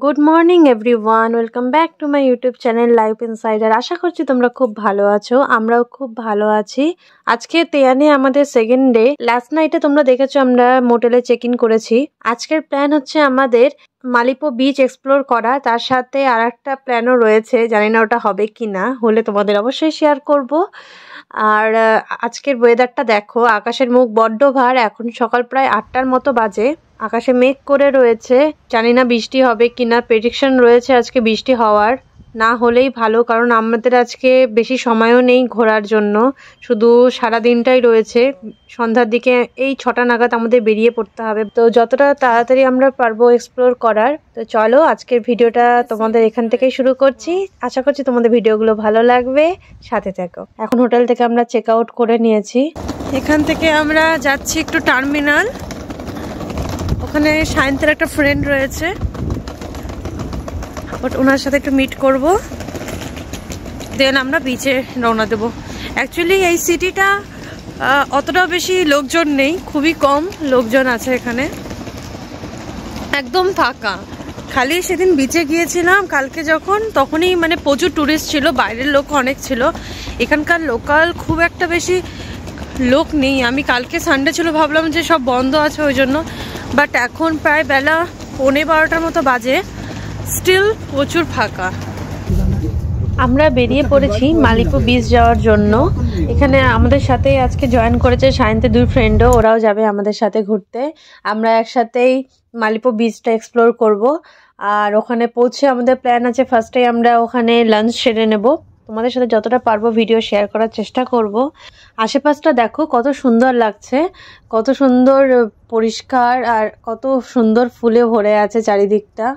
Good morning everyone, welcome back to my YouTube channel life insider. আশা করছি তোমরা খুব ভালো আছো, আমরাও খুব ভালো আছি। আজকে তেয়ানে আমাদের সেকেন্ড ডে। লাস্ট নাইটে তোমরা দেখেছো আমরা মোটেলে চেক ইন করেছি। আজকের প্ল্যান হচ্ছে আমাদের মালিপো বিচ এক্সপ্লোর করা, তার সাথে আর একটা প্ল্যানও রয়েছে, জানি না ওটা হবে কি না, হলে তোমাদের অবশ্যই শেয়ার করব। আর আজকের ওয়েদারটা দেখো, আকাশের মুখ বড্ড ভার। এখন সকাল প্রায় 8টার মতো বাজে, আকাশে মেঘ করে রয়েছে, জানি না বৃষ্টি হবে কিনা। প্রেডিকশন রয়েছে আজকে বৃষ্টি হওয়ার, না হলেই ভালো, কারণ আমাদের আজকে বেশি সময়ও নেই ঘোরার জন্য, শুধু সারা দিনটাই রয়েছে। সন্ধ্যার দিকে এই 6টা নাগাদ আমাদের বেরিয়ে পড়তে হবে, তো যতটা তাড়াতাড়ি আমরা পারবো এক্সপ্লোর করার। তো চলো আজকের ভিডিওটা তোমাদের এখান থেকেই শুরু করছি। আশা করছি তোমাদের ভিডিওগুলো ভালো লাগবে, সাথে থাকো। এখন হোটেল থেকে আমরা চেক আউট করে নিয়েছি। এখান থেকে আমরা যাচ্ছি একটু টার্মিনাল, ওখানে সায়ন্তের একটা ফ্রেন্ড রয়েছে, বাট ওনার সাথে একটু মিট করব, দেন আমরা বিচে রওনা দেবো। অ্যাকচুয়ালি এই সিটিটা অতটাও বেশি লোকজন নেই, খুবই কম লোকজন আছে এখানে, একদম ফাঁকা। খালি সেদিন বিচে গিয়েছিলাম কালকে যখন, তখনই মানে প্রচুর ট্যুরিস্ট ছিল, বাইরের লোক অনেক ছিল, এখানকার লোকাল খুব একটা বেশি লোক নেই। আমি কালকে সানডে ছিল, ভাবলাম যে সব বন্ধ আছে ওই জন্য, বাট এখন প্রায় বেলা 11:30টার মতো বাজে, স্টিল প্রচুর ফাঁকা। আমরা বেরিয়ে পড়েছি মালিপো বিচ যাওয়ার জন্য। এখানে আমাদের সাথে আজকে জয়েন করেছে সায়ন্তের 2 ফ্রেন্ডও, ওরাও যাবে আমাদের সাথে ঘুরতে। আমরা একসাথেই মালিপো বিচটা এক্সপ্লোর করব। আর ওখানে পৌঁছে আমাদের প্ল্যান আছে ফার্স্টে আমরা ওখানে লাঞ্চ সেরে নেব। তোমাদের সাথে যতটা পারবো ভিডিও শেয়ার করার চেষ্টা করব। আশেপাশটা দেখো কত সুন্দর লাগছে, কত সুন্দর পরিষ্কার, আর কত সুন্দর ফুলে ভরে আছে চারিদিকটা।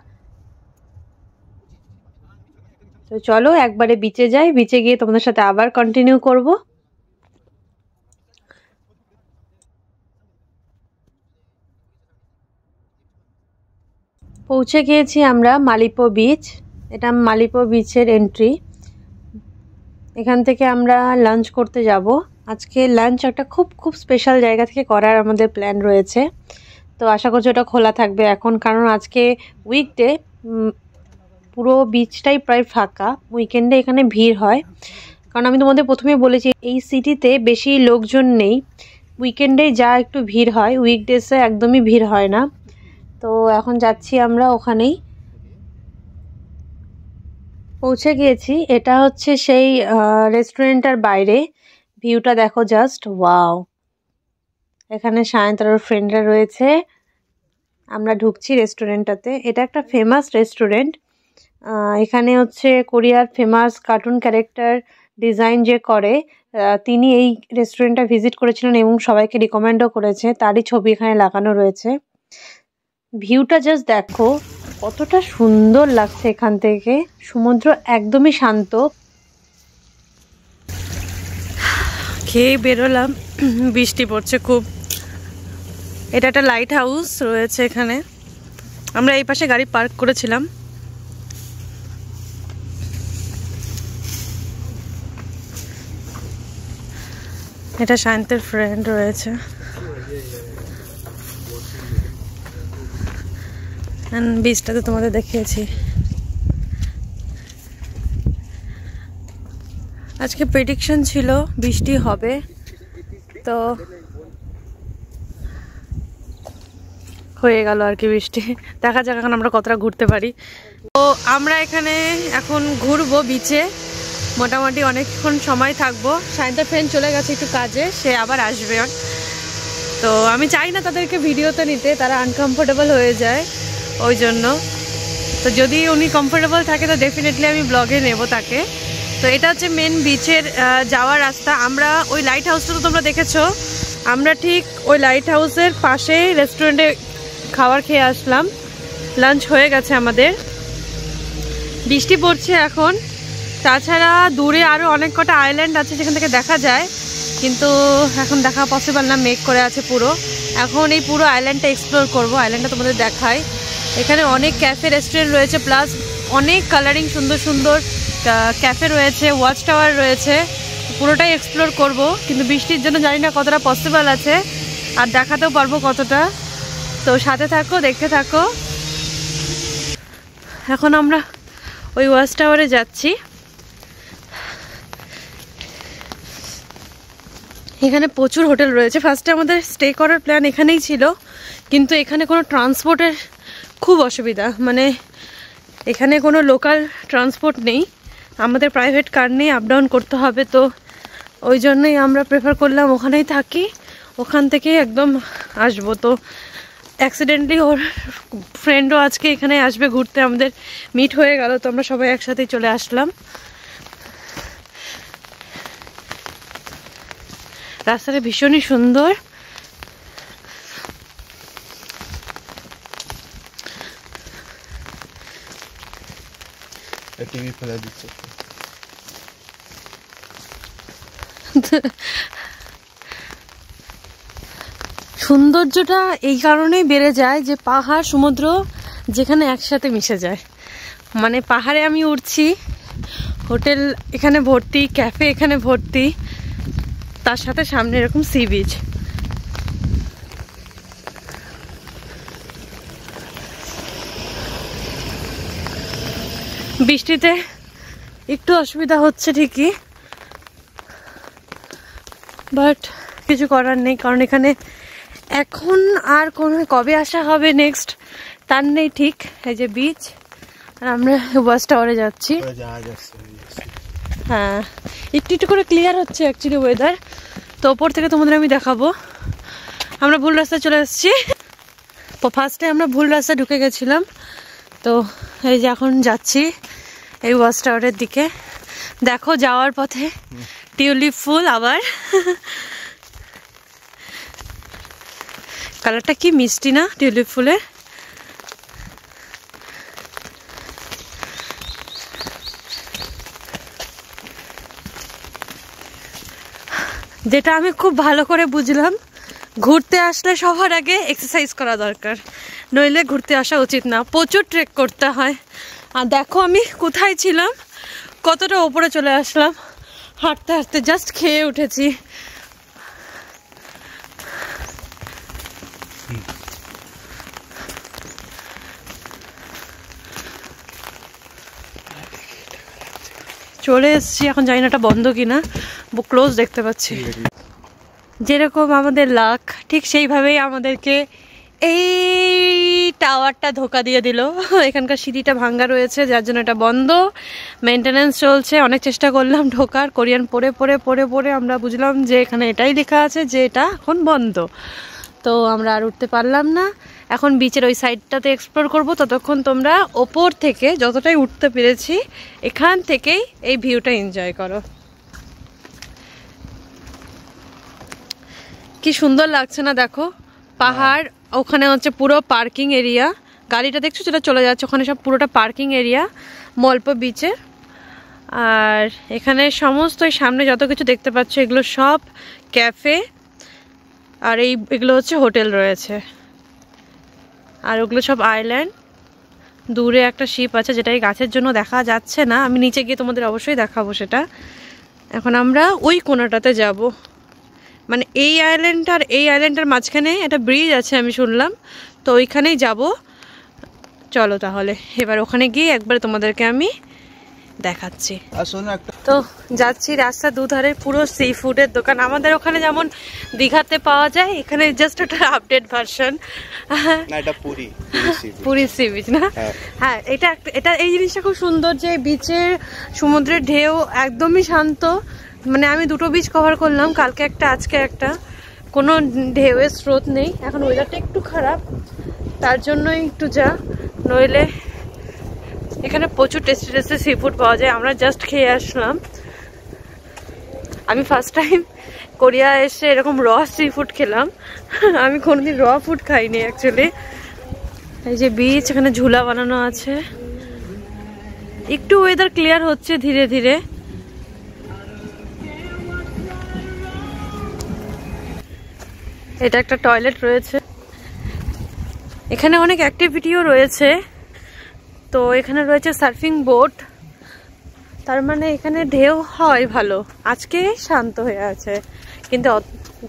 তো চলো একবারে বিচে যাই, বিচে গিয়ে তোমাদের সাথে আবার কন্টিনিউ করব। পৌঁছে গিয়েছি আমরা মালিপো বিচ, এটা মালিপো বিচের এন্ট্রি। এখান থেকে আমরা লাঞ্চ করতে যাব। আজকে লাঞ্চ একটা খুব খুব স্পেশাল জায়গা থেকে করার আমাদের প্ল্যান রয়েছে, তো আশা করছি ওটা খোলা থাকবে এখন, কারণ আজকে উইকডে, পুরো বিচটাই প্রায় ফাঁকা। উইকেন্ডে এখানে ভিড় হয়, কারণ আমি তোমাদের প্রথমে বলেছি এই সিটিতে বেশি লোকজন নেই, উইকেন্ডে যা একটু ভিড় হয়, উইকডেসে একদমই ভিড় হয় না। তো এখন যাচ্ছি আমরা ওখানেই। পৌঁছে গিয়েছি, এটা হচ্ছে সেই রেস্টুরেন্টটার বাইরে, ভিউটা দেখো জাস্ট ওয়াও। এখানে সায়ন্তর ফ্রেন্ডরা রয়েছে, আমরা ঢুকছি রেস্টুরেন্টটাতে। এটা একটা ফেমাস রেস্টুরেন্ট, এখানে হচ্ছে কোরিয়ার ফেমাস কার্টুন ক্যারেক্টার ডিজাইন যে করে, তিনি এই রেস্টুরেন্টটা ভিজিট করেছিলেন এবং সবাইকে রিকমেন্ডও করেছে, তারই ছবি এখানে লাগানো রয়েছে। ভিউটা জাস্ট দেখো কতটা সুন্দর লাগছে এখান থেকে, সমুদ্র একদমই শান্ত। খেয়ে বেরোলাম, বৃষ্টি পড়ছে খুব। এটা একটা লাইট হাউস রয়েছে এখানে, আমরা এই পাশে গাড়ি পার্ক করেছিলাম। এটা শান্তের ফ্রেন্ড রয়েছে, বিচটাতে তোমাদের দেখিয়েছি। আজকে প্রেডিকশন ছিল বৃষ্টি হবে, তো হয়ে গেল আর কি বৃষ্টি। দেখা যাক এখন আমরা কতটা ঘুরতে পারি। তো আমরা এখানে এখন ঘুরবো বিচে, মোটামুটি অনেকক্ষণ সময় থাকবো। সায়ন্তের ফ্রেন্ড চলে গেছে একটু কাজে, সে আবার আসবে। তো আমি চাই না তাদেরকে ভিডিওতে নিতে, তারা আনকমফোর্টেবল হয়ে যায় ওই জন্য। তো যদি উনি কমফোর্টেবল থাকে তো ডেফিনেটলি আমি ব্লগে নেব তাকে। তো এটা হচ্ছে মেন বিচের যাওয়ার রাস্তা। আমরা ওই লাইট হাউসটা তো তোমরা দেখেছো, আমরা ঠিক ওই লাইট হাউসের পাশেই রেস্টুরেন্টে খাবার খেয়ে আসলাম, লাঞ্চ হয়ে গেছে আমাদের। বৃষ্টি পড়ছে এখন, তাছাড়া দূরে আরও অনেক কটা আইল্যান্ড আছে যেখান থেকে দেখা যায়, কিন্তু এখন দেখা পসিবল না, মেঘ করে আছে পুরো। এখন এই পুরো আইল্যান্ডটা এক্সপ্লোর করব, আইল্যান্ডটা তোমাদের দেখাই। এখানে অনেক ক্যাফে রেস্টুরেন্ট রয়েছে, প্লাস অনেক কালারিং সুন্দর সুন্দর ক্যাফে রয়েছে, ওয়াচ টাওয়ার রয়েছে, পুরোটাই এক্সপ্লোর করব, কিন্তু বৃষ্টির জন্য জানি না কতটা পসিবল আছে আর দেখাতেও পারবো কতটা। তো সাথে থাকো, দেখতে থাকো। এখন আমরা ওই ওয়াচ টাওয়ারে যাচ্ছি। এখানে প্রচুর হোটেল রয়েছে। ফার্স্টে আমাদের স্টে করার প্ল্যান এখানেই ছিল, কিন্তু এখানে কোনো ট্রান্সপোর্টের খুব অসুবিধা, মানে এখানে কোনো লোকাল ট্রান্সপোর্ট নেই, আমাদের প্রাইভেট কার নিয়ে আপ ডাউন করতে হবে। তো ওই জন্যই আমরা প্রেফার করলাম ওখানেই থাকি, ওখান থেকে একদম আসবো। তো অ্যাক্সিডেন্টলি ওর ফ্রেন্ডও আজকে এখানে আসবে ঘুরতে, আমাদের মিট হয়ে গেল, তো আমরা সবাই একসাথেই চলে আসলাম। রাস্তাটা ভীষণই সুন্দর। টিভি ফেলে দিচ্ছে। সৌন্দর্যটা এই কারণেই বেড়ে যায় যে পাহাড় সমুদ্র যেখানে একসাথে মিশে যায়। মানে পাহাড়ে আমি উঠছি, হোটেল এখানে ভর্তি, ক্যাফে এখানে ভর্তি, তার সাথে সামনে এরকম সি বিচ। বৃষ্টিতে একটু অসুবিধা হচ্ছে ঠিকই, বাট কিছু করার নেই, কারণ এখানে এখন আর কবে আসা হবে নেক্সট তার নেই ঠিক। এই যে বিচ, আর আমরা ওয়াচ টাওয়ারে যাচ্ছি। হ্যাঁ, একটু একটু করে ক্লিয়ার হচ্ছে অ্যাকচুয়ালি ওয়েদার, তো ওপর থেকে তোমাদের আমি দেখাবো। আমরা ভুল রাস্তায় চলে এসেছি। ফার্স্টে আমরা ভুল রাস্তায় ঢুকে গেছিলাম, তো এই যে এখন যাচ্ছি এই ওয়াচ টাওয়ারের দিকে। দেখো যাওয়ার পথে টিউলিপ ফুল, আবার কালারটা কি মিষ্টি না টিউলিপ ফুলের। যেটা আমি খুব ভালো করে বুঝলাম, ঘুরতে আসলে সবার আগে এক্সারসাইজ করা দরকার, নইলে ঘুরতে আসা উচিত না। প্রচুর ট্রেক করতে হয়। আর দেখো আমি কোথায় ছিলাম, কতটা ওপরে চলে আসলাম হাঁটতে হাঁটতে, জাস্ট খেয়ে উঠেছি। চলে এসছি, এখন জানি না এটা বন্ধ কিনা, ক্লোজ দেখতে পাচ্ছি। যেরকম আমাদের লাক, ঠিক সেইভাবেই আমাদেরকে এই টাওয়ারটা ধোকা দিয়ে দিল। এখানকার সিঁড়িটা ভাঙ্গা রয়েছে, যার জন্য এটা বন্ধ, মেনটেনেন্স চলছে। অনেক চেষ্টা করলাম ঢোকার, কোরিয়ান পড়ে পড়ে পড়ে পড়ে আমরা বুঝলাম যে এখানে এটাই লেখা আছে যে এটা এখন বন্ধ। তো আমরা আর উঠতে পারলাম না। এখন বিচের ওই সাইডটাতে এক্সপ্লোর করব, ততক্ষণ তোমরা ওপর থেকে যতটাই উঠতে পেরেছি এখান থেকেই এই ভিউটা এনজয় করো। কি সুন্দর লাগছে না দেখো, পাহাড়, ওখানে হচ্ছে পুরো পার্কিং এরিয়া, গাড়িটা দেখছো যেটা চলে যাচ্ছে ওখানে সব পুরোটা পার্কিং এরিয়া মলপ বিচে। আর এখানে সমস্ত সামনে যত কিছু দেখতে পাচ্ছ এগুলো সব ক্যাফে, আর এগুলো হচ্ছে হোটেল রয়েছে, আর ওগুলো সব আইল্যান্ড। দূরে একটা শিপ আছে যেটা এই গাছের জন্য দেখা যাচ্ছে না, আমি নিচে গিয়ে তোমাদের অবশ্যই দেখাবো সেটা। এখন আমরা ওই কোণাটাতে যাব, মানে এই আইল্যান্ড আর এই আইল্যান্ডের মাঝখানে একটা ব্রিজ আছে আমি শুনলাম, তো ওইখানেই যাব। চলো তাহলে এবার ওখানে গিয়ে একবার তোমাদেরকে আমি দেখাচ্ছি। তো যাচ্ছি, রাস্তার দুধারে পুরো সি ফুডের দোকান। আমাদের ওখানে যেমন দীঘাতে পাওয়া যায়, এখানে জাস্ট একটা update version, Puri sea beach না। হ্যাঁ, এটা এই জিনিসটা খুব সুন্দর যে বিচের সমুদ্রের ঢেউ একদমই শান্ত। মানে আমি দুটো বিচ কভার করলাম, কালকে একটা আজকে একটা, কোনো ঢেউয়ের স্রোত নেই। এখন ওয়েদারটা একটু খারাপ, তার জন্যই একটু যা, নইলে এখানে প্রচুর টেস্টি টেস্টি সি ফুড পাওয়া যায়। আমরা জাস্ট খেয়ে আসলাম। আমি ফার্স্ট টাইম কোরিয়া এসে এরকম র সি ফুড খেলাম। আমি কোনোদিন র ফুড খাইনি অ্যাকচুয়ালি। এই যে বিচ, এখানে ঝুলা বানানো আছে। একটু ওয়েদার ক্লিয়ার হচ্ছে ধীরে ধীরে। এটা একটা টয়লেট রয়েছে, এখানে অনেক অ্যাক্টিভিটিও রয়েছে। তো এখানে রয়েছে সার্ফিং বোট, তার মানে এখানে ঢেউ হয় ভালো। আজকে শান্ত হয়ে আছে, কিন্তু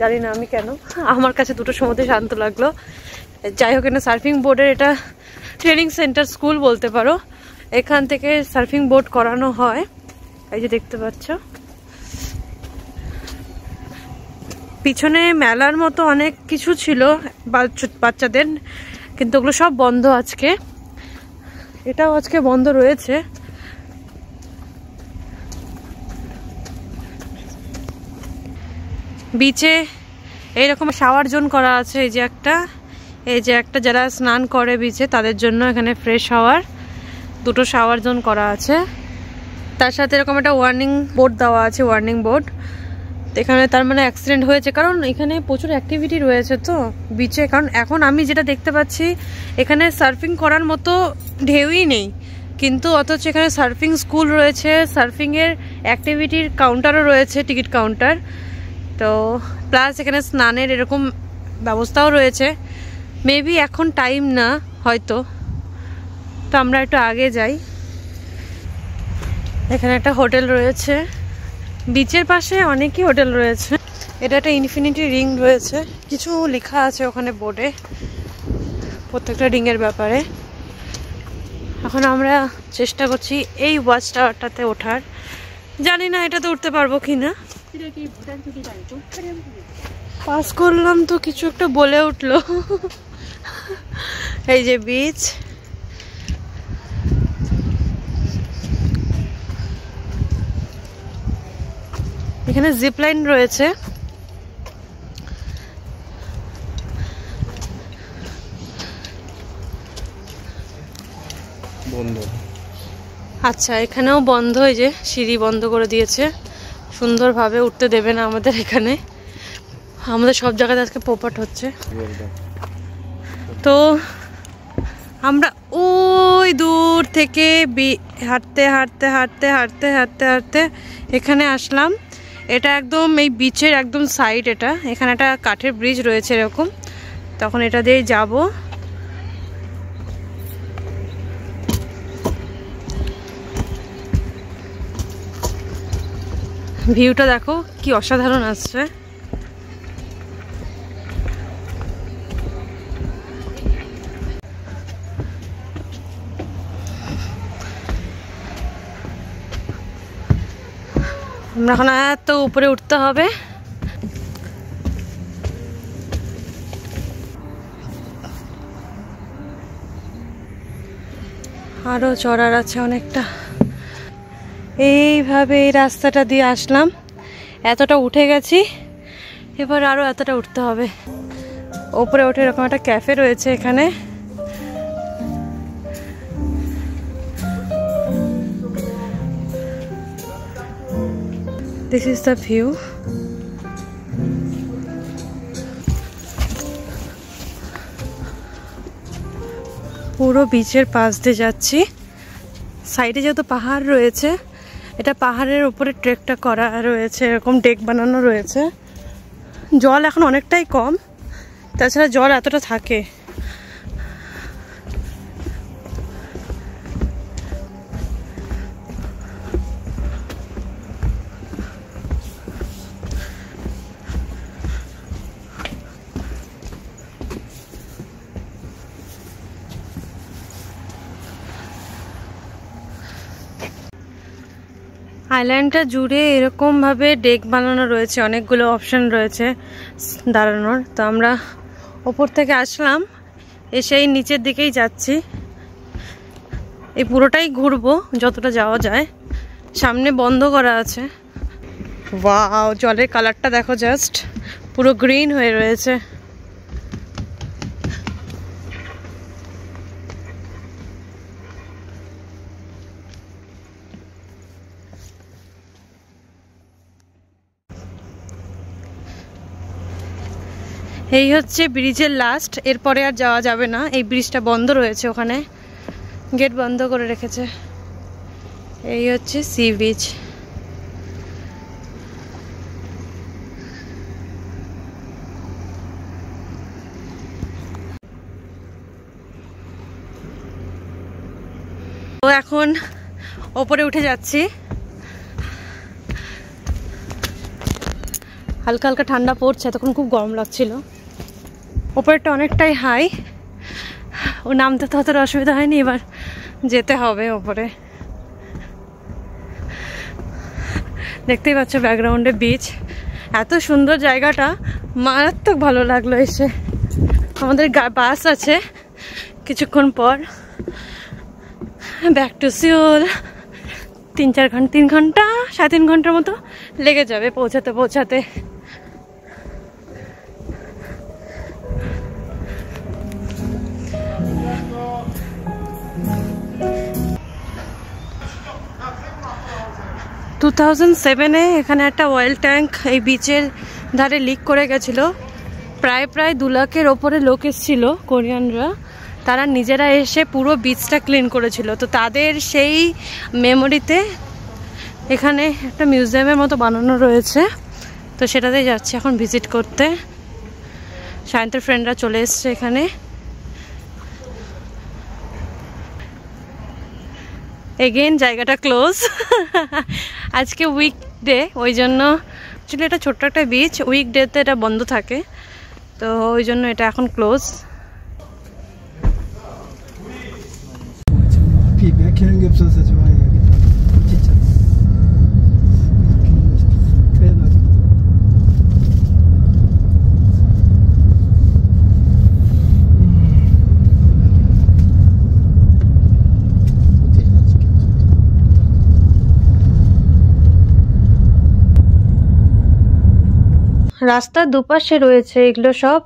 জানি না আমি কেন, আমার কাছে দুটো সমুদ্রে শান্ত লাগলো। যাই হোক, এখানে সার্ফিং বোর্ডের এটা ট্রেনিং সেন্টার, স্কুল বলতে পারো। এখান থেকে সার্ফিং বোট করানো হয়, এই যে দেখতে পাচ্ছ। পিছনে মেলার মতো অনেক কিছু ছিল বাচ্চাদের, কিন্তু ওগুলো সব বন্ধ আজকে। এটাও আজকে বন্ধ রয়েছে। বিচে এইরকম শাওয়ার জোন করা আছে, এই যে একটা যারা স্নান করে বিচে তাদের জন্য এখানে ফ্রেশ শাওয়ার, দুটো শাওয়ার জোন করা আছে। তার সাথে এরকম একটা ওয়ার্নিং বোর্ড দেওয়া আছে, ওয়ার্নিং বোর্ড। এখানে তার মানে অ্যাক্সিডেন্ট হয়েছে, কারণ এখানে প্রচুর অ্যাক্টিভিটি রয়েছে তো বিচে। কারণ এখন আমি যেটা দেখতে পাচ্ছি এখানে সার্ফিং করার মতো ঢেউই নেই, কিন্তু অথচ এখানে সার্ফিং স্কুল রয়েছে, সার্ফিংয়ের অ্যাক্টিভিটির কাউন্টারও রয়েছে, টিকিট কাউন্টার। তো প্লাস এখানে স্নানের এরকম ব্যবস্থাও রয়েছে। মেবি এখন টাইম না হয়তো, তো আমরা একটু আগে যাই। এখানে একটা হোটেল রয়েছে, বিচের পাশে অনেকই হোটেল রয়েছে। এটা একটা ইনফিনিটি রিং রয়েছে, কিছু লেখা আছে ওখানে বোর্ডে প্রত্যেকটা রিংয়ের ব্যাপারে। এখন আমরা চেষ্টা করছি এই ওয়াচ টাওয়ারটাতে ওঠার, জানি না এটাতে উঠতে পারবো কিনা। পাস করলাম তো কিছু একটা বলে উঠলো। এই যে বিচ, এখানে জিপ লাইন রয়েছে। বন্ধ। আচ্ছা, এখানেও বন্ধ, এই যে সিঁড়ি বন্ধ করে দিয়েছে, সুন্দরভাবে উঠতে দেবে না আমাদের এখানে। আমাদের সব জায়গায় আজকে পোপাট হচ্ছে। তো আমরা ওই দূর থেকে হাঁটতে হাঁটতে হাঁটতে হাঁটতে হাঁটতে হাঁটতে এখানে আসলাম। এটা একদম এই বিচের একদম সাইড, এখানে একটা কাঠের ব্রিজ রয়েছে এরকম, তখন এটা দিয়েই যাব। ভিউটা দেখো কি অসাধারণ আসছে। আমরা এখন এত উপরে উঠতে হবে। আরো চড়ার আছে অনেকটা। এইভাবে এই রাস্তাটা দিয়ে আসলাম, এতটা উঠে গেছি, এবার আরো এতটা উঠতে হবে। উপরে উঠে এরকম একটা ক্যাফে রয়েছে এখানে। This is the view. পুরো বিচের পাশ দিয়ে যাচ্ছি। সাইডে যেহেতু পাহাড় রয়েছে, এটা পাহাড়ের উপরে ট্রেকটা করা রয়েছে, এরকম ডেক বানানো রয়েছে। জল এখন অনেকটাই কম, তাছাড়া জল এতটা থাকে। আইল্যান্ডটা জুড়ে এরকম ভাবে ডেক বানানো রয়েছে, অনেকগুলো অপশন রয়েছে দাঁড়ানোর। তো আমরা ওপর থেকে আসলাম, এসে এই নিচের দিকেই যাচ্ছি। এই পুরোটাই ঘুরবো যতটা যাওয়া যায়। সামনে বন্ধ করা আছে। ওয়াও, জলের কালারটা দেখো, জাস্ট পুরো গ্রিন হয়ে রয়েছে। এই হচ্ছে ব্রিজের লাস্ট, এরপরে আর যাওয়া যাবে না। এই ব্রিজটা বন্ধ রয়েছে, ওখানে গেট বন্ধ করে রেখেছে। এই হচ্ছে সি বিচ। তো এখন ওপরে উঠে যাচ্ছি। হালকা হালকা ঠান্ডা পড়ছে, তখন খুব গরম লাগছিল। ওপরটা অনেকটাই হাই, ও নামতে তো অতটা অসুবিধা হয়নি। এবার যেতে হবে ওপরে। দেখতেই পাচ্ছ ব্যাকগ্রাউন্ডে বিচ, এত সুন্দর জায়গাটা, মারাত্মক ভালো লাগলো এসে। আমাদের বাস আছে কিছুক্ষণ পর ব্যাক টু সিওল। 3 ঘন্টা 3.5 ঘন্টার মতো লেগে যাবে পৌঁছাতে। টু 2007-এ এখানে একটা অয়েল ট্যাঙ্ক এই বিচের ধারে লিক করে গেছিলো। প্রায় 2 লাখের ওপরে লোক এসেছিল কোরিয়ানরা, তারা নিজেরা এসে পুরো বিচটা ক্লিন করেছিল। তো তাদের সেই মেমোরিতে এখানে একটা মিউজিয়ামের মতো বানানো রয়েছে, তো সেটাতেই যাচ্ছি এখন ভিজিট করতে। সায়ন্তের ফ্রেন্ডরা চলে এসছে এখানে। এগেইন জায়গাটা ক্লোজ, আজকে উইকডে, ওই জন্য অ্যাকচুয়ালি এটা ছোট্ট একটা বিচ, উইকডেতে এটা বন্ধ থাকে, তো ওই জন্য এটা এখন ক্লোজ। রাস্তার দুপাশে রয়েছে এগুলো সব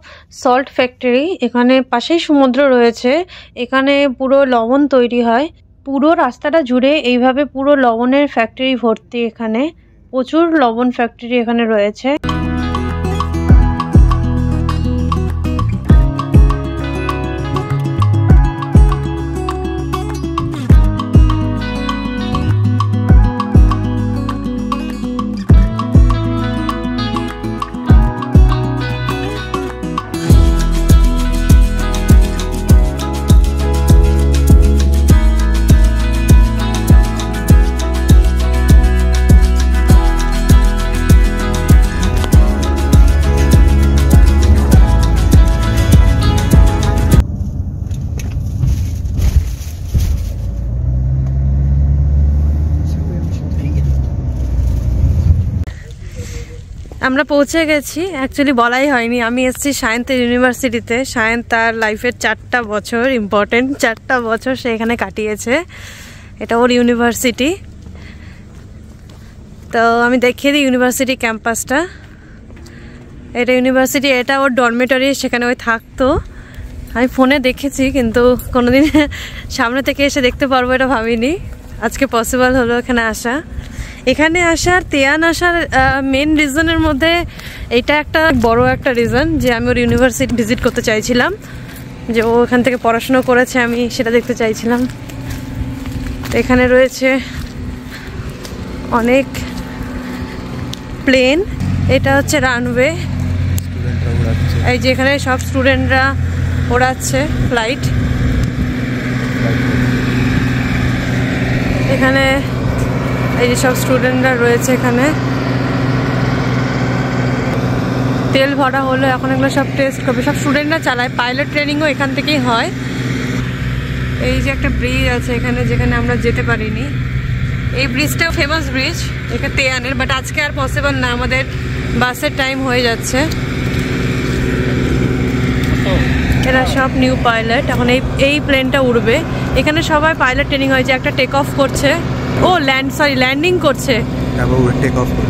সল্ট ফ্যাক্টরি। এখানে পাশেই সমুদ্র রয়েছে, এখানে পুরো লবণ তৈরি হয়। পুরো রাস্তাটা জুড়ে এইভাবে পুরো লবণের ফ্যাক্টরি ভর্তি। এখানে প্রচুর লবণ ফ্যাক্টরি এখানে রয়েছে। আমরা পৌঁছে গেছি, অ্যাকচুয়ালি বলাই হয়নি, আমি এসেছি সায়েন্সের ইউনিভার্সিটিতে। সায়েন্স তার লাইফের 4টা বছর, ইম্পর্টেন্ট 4টা বছর সে এখানে কাটিয়েছে। এটা ওর ইউনিভার্সিটি। তো আমি দেখিয়ে দিই ইউনিভার্সিটি ক্যাম্পাসটা। এটা ইউনিভার্সিটি, এটা ওর ডরমেটরি, সেখানে ওই থাকতো। আমি ফোনে দেখেছি, কিন্তু কোনোদিন সামনে থেকে এসে দেখতে পারবো এটা ভাবিনি। আজকে পসিবল হলো এখানে আসা। এখানে আসার, তেয়ান আসার মেন রিজনের মধ্যে এটা একটা বড় একটা রিজন যে আমি ওর ইউনিভার্সিটি ভিজিট করতে চাইছিলাম, যে ও এখান থেকে পড়াশোনা করেছে, আমি সেটা দেখতে চাইছিলাম। এখানে রয়েছে অনেক প্লেন, এটা হচ্ছে রানওয়ে, এই যে এখানে সব স্টুডেন্টরা ওড়াচ্ছে ফ্লাইট। এখানে এই যে সব স্টুডেন্টরা রয়েছে, এখানে তেল ভরা হলো, এখন এগুলো সব টেস্ট করবে। সব স্টুডেন্টরা চালায়, পাইলট ট্রেনিংও এখান থেকেই হয়। এই যে একটা ব্রিজ আছে এখানে, যেখানে আমরা যেতে পারিনি। এই ব্রিজটাও ফেমাস ব্রিজ এখানে তেয়ানের, বাট আজকে আর পসিবল না, আমাদের বাসের টাইম হয়ে যাচ্ছে। এরা সব নিউ পাইলট, এখন এই প্লেনটা উড়বে। এখানে সবাই পাইলট ট্রেনিং হয়, যে একটা টেক অফ করছে, ও ল্যান্ডিং করছে। টেক অফ করবে।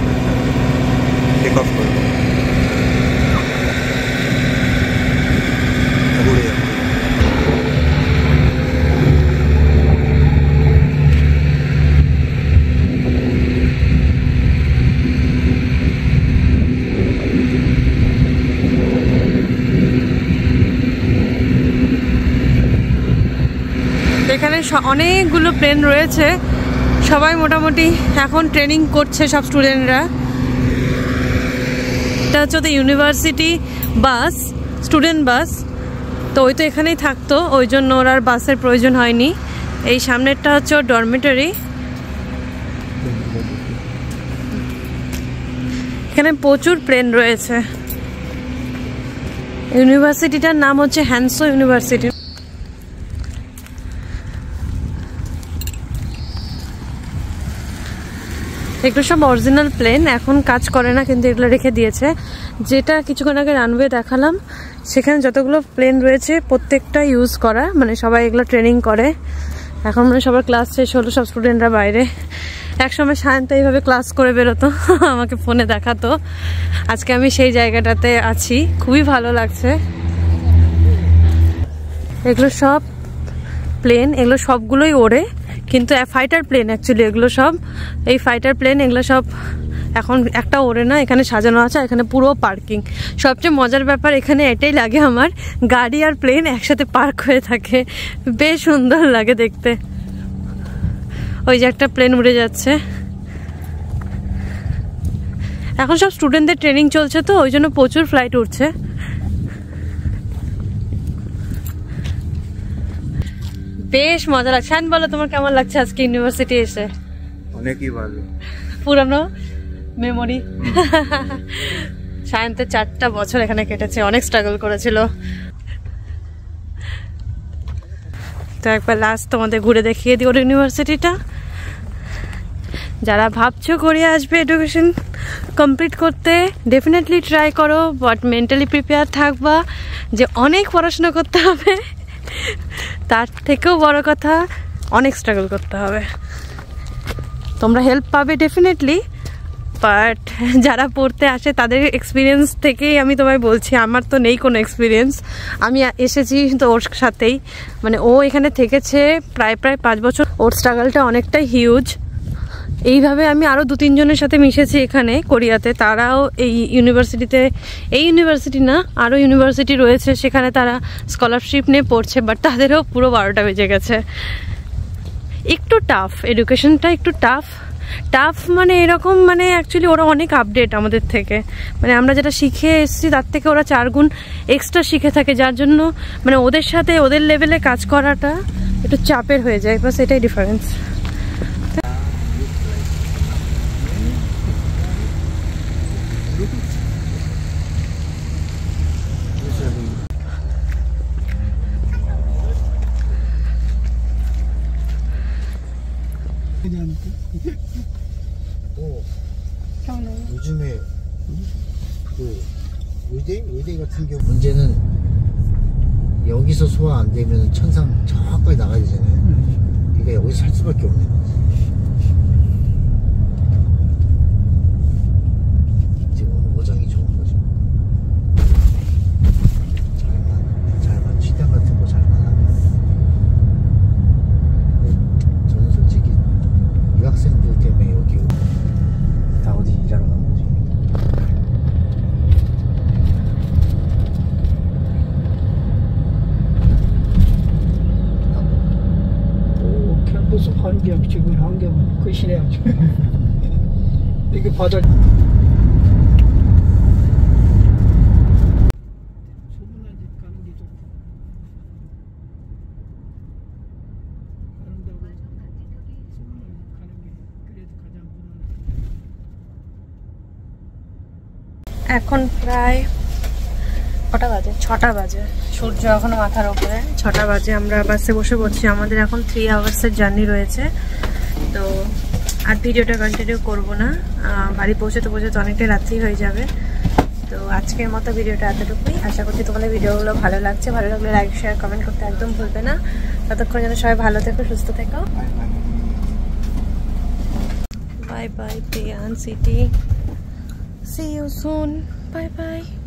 এখানে অনেকগুলো প্লেন রয়েছে, সবাই মোটামুটি এখন ট্রেনিং করছে সব স্টুডেন্টরা। এটা হচ্ছে তো ইউনিভার্সিটি বাস, স্টুডেন্ট বাস, তো ওই তো এখানেই থাকতো, ওই জন্য ওর আর বাসের প্রয়োজন হয়নি। এই সামনেরটা হচ্ছে ওর ডরমিটরি। এখানে প্রচুর প্লেন রয়েছে। ইউনিভার্সিটিটার নাম হচ্ছে হ্যানসো ইউনিভার্সিটি। এগুলো সব অরিজিনাল প্লেন, এখন কাজ করে না কিন্তু এগুলো রেখে দিয়েছে। যেটা কিছুক্ষণ আগে রানওয়ে দেখালাম সেখানে যতগুলো প্লেন রয়েছে প্রত্যেকটা ইউজ করা, মানে সবাই এগুলো ট্রেনিং করে। এখন মানে সবার ক্লাস শেষ হলো, সব স্টুডেন্টরা বাইরে। একসময় সায়ন্ত এইভাবে ক্লাস করে বেরোতো, আমাকে ফোনে দেখাতো। আজকে আমি সেই জায়গাটাতে আছি, খুবই ভালো লাগছে। এগুলো সব প্লেন, এগুলো সবগুলোই ওড়ে, কিন্তু ফাইটার প্লেন অ্যাকচুয়ালি এগুলো সব। এই ফাইটার প্লেন এগুলো সব এখন একটা ওড়ে না, এখানে সাজানো আছে, এখানে পুরো পার্কিং। সবচেয়ে মজার ব্যাপার এখানে এটাই লাগে আমার, গাড়ি আর প্লেন একসাথে পার্ক হয়ে থাকে, বেশ সুন্দর লাগে দেখতে। ওই যে একটা প্লেন উড়ে যাচ্ছে। এখন সব স্টুডেন্টদের ট্রেনিং চলছে তো ওই জন্য প্রচুর ফ্লাইট উঠছে। বেশ মজা লাগছে। শান বলো তোমার কেমন লাগছে আজকে ইউনিভার্সিটি এসে? অনেকই ভালো, পুরানো মেমোরি। সায়ন্তের 4টা বছর এখানে কেটেছে, অনেক স্ট্রাগল করেছিল। তো একবার লাস্ট তোমাদের ঘুরে দেখিয়ে দিই ওর ইউনিভার্সিটিটা। যারা ভাবছো কোরিয়া আসবে এডুকেশন কমপ্লিট করতে, ডেফিনেটলি ট্রাই করো, বাট মেন্টালি প্রিপেয়ার থাকবা যে অনেক পড়াশোনা করতে হবে, তার থেকেও বড় কথা অনেক স্ট্রাগল করতে হবে। তোমরা হেল্প পাবে ডেফিনেটলি, বাট যারা পড়তে আসে তাদের এক্সপিরিয়েন্স থেকেই আমি তোমায় বলছি। আমার তো নেই কোনো এক্সপিরিয়েন্স, আমি এসেছি তো ওর সাথেই, মানে ও এখানে থেকেছে প্রায় 5 বছর, ওর স্ট্রাগলটা অনেকটাই হিউজ। এইভাবে আমি আরও 2-3 জনের সাথে মিশেছি এখানে কোরিয়াতে, তারাও এই ইউনিভার্সিটিতে, এই ইউনিভার্সিটি না আরও ইউনিভার্সিটি রয়েছে সেখানে তারা স্কলারশিপ নিয়ে পড়ছে, বাট তাদেরও পুরো 12টা বেজে গেছে। একটু টাফ, এডুকেশনটা একটু টাফ মানে এরকম, মানে অ্যাকচুয়ালি ওরা অনেক আপডেট আমাদের থেকে, মানে আমরা যেটা শিখে এসেছি তার থেকে ওরা 4 গুণ এক্সট্রা শিখে থাকে, যার জন্য মানে ওদের সাথে ওদের লেভেলে কাজ করাটা একটু চাপের হয়ে যায়, বাস এটাই ডিফারেন্স। 요즘에 그 의대 같은 경우 문제는 여기서 소화 안 되면 천상 저까지 나가야 되잖아요. 그러니까 여기서 살 수밖에 없는 거지. 지금 오정이 좋은 거죠. 잘만 취당 같은 거 잘만 하면. 저는 솔직히 유학생들 때문에 여기 다 어디 일하러 간 거지. 캠퍼스 환경, 주변 환경은 끝이네요. 이게 바다. 소문난 집 가는 게 좋고. 가는다고 소문난 집 가는 게 그래도 가장 무난해. এখন প্রায় কটা বাজে? 6টা বাজে। সূর্য এখনো মাথার উপরে, 6টা বাজে। আমরা বাসে বসে পড়ছি, আমাদের এখন 3 আওয়ার্সের জার্নি রয়েছে। তো আর ভিডিওটা কন্টিনিউ করবো না, বাড়ি পৌঁছতে অনেকটাই রাত্রি হয়ে যাবে। তো আজকের মতো ভিডিওটা এতটুকুই। আশা করছি তোমাদের ভিডিওগুলো ভালো লাগছে। ভালো লাগলে লাইক, শেয়ার, কমেন্ট করতে একদম ভুলবে না। ততক্ষণ যেন সবাই ভালো থেকো, সুস্থ থেকো। Bye bye Priyan city, see you soon, bye bye.